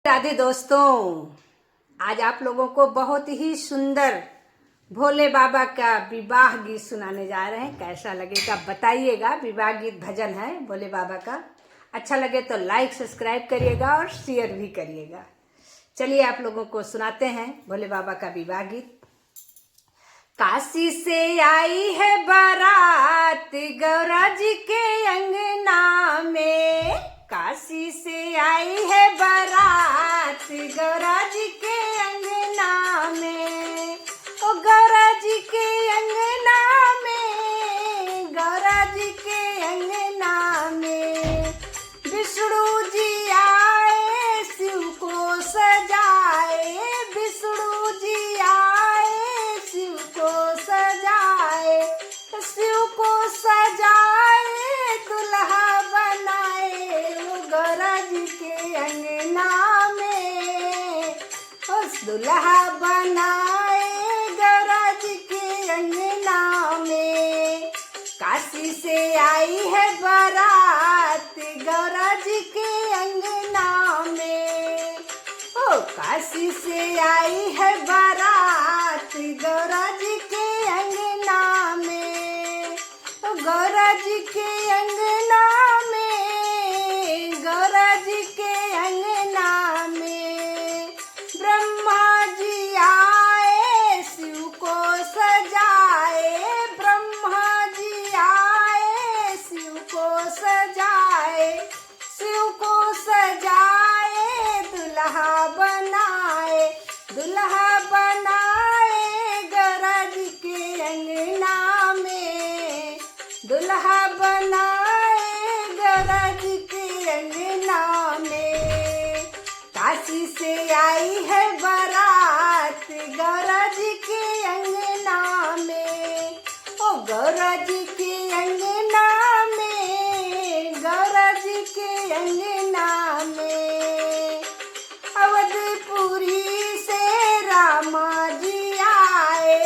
राधे दोस्तों, आज आप लोगों को बहुत ही सुंदर भोले बाबा का विवाह गीत सुनाने जा रहे हैं। कैसा लगेगा बताइएगा। विवाह गीत भजन है भोले बाबा का। अच्छा लगे तो लाइक सब्सक्राइब करिएगा और शेयर भी करिएगा। चलिए आप लोगों को सुनाते हैं भोले बाबा का विवाह गीत। काशी से आई है बारात गौरा जी के अंगना में। काशी से आई है बारात गौरा जी के अंगना में। ओ गौरा जी के अंगना में, गौरा जी के अंगना में। विष्णु जी आए शिव को सजाए, विष्णु जी आए शिव को सजाए, शिव को सजाए दुल्हा बनाए गौरा जी के अंगना में। उस दुल्हा बनाए गौरा जी के अंगना में। काशी से आई है बारात गौरा जी के अंगना में। ओ काशी से आई है बारात गौरा जी के अंगना में। ओ गौरा जी के अंगना में, गौरा जी के अंगना में। ब्रह्मा जी आए शिव को सजाए, ब्रह्मा जी आए शिव को सजाए, शिव को सजाए दुल्हा बनाए, दुल्हा बनाए गौरा जी के अंगना में। दुल्हा बनाए गौरा जी के अंगना में। काशी से आई है बारात गौरा जी के अंगना में। ओ गौरा जी के अंगना में, गौरा जी के अंगना में। अवधपुरी से रामा जी आए,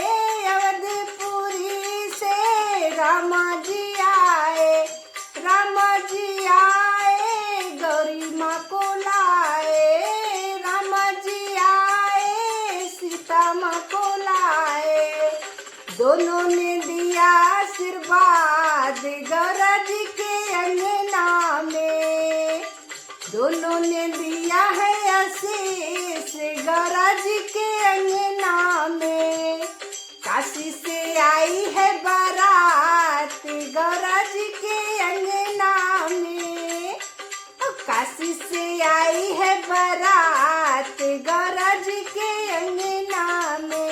अवधपुरी से रामा जी आए, रामा जी आए गौरी माँ को लाए, रामा जी आए सीता माँ को लाए। दोनों ने दिया आशीर्वाद गौरा जी के अंगना में। दोनों ने दिया है आशीष गौरा जी के अंगना में। काशी से आई है बारात गौरा जी के अंगना में। काशी से आई है बारात गौरा जी के अंगना में।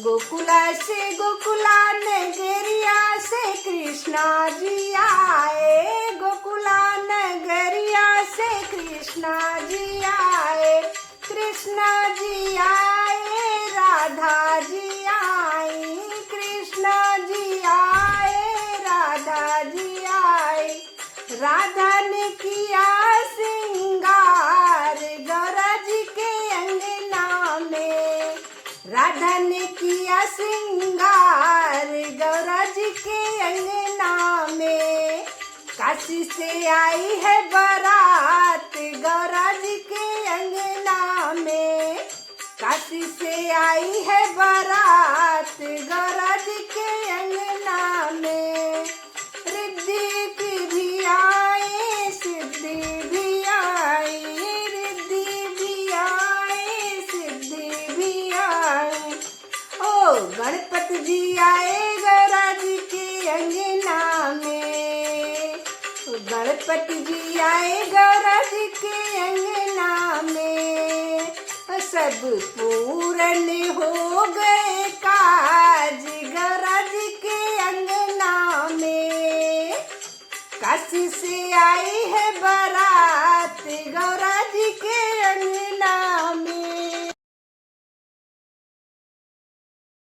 गोकुला से गोकुला नगरिया से कृष्णा जी आए, गोकुला नगरिया से कृष्णा जी आए, कृष्णा जी आए राधा जी आई, कृष्णा जी आए राधा जी आई। राधा ने किया श्रृंगार गौरा जी के अंगना में। राधा ने किया श्रृंगार गौरा जी के अंगना में। काशी से आई है बारात गौरा जी के अंगना में। काशी से आई है बारात गौरा जी के अंगना में। रिद्धि की भी आई सिद्धि भी आई, रिद्धि भी आई सिद्धि भी आई। ओ गणपति जी आए गौरा जी के अंगना में। गणपति जी आए गौरा जी के अंगना में। सब पूर्ण हो गए काज गौरा जी के अंगना में। काशी से आई है बारात गौरा जी के अंगना में।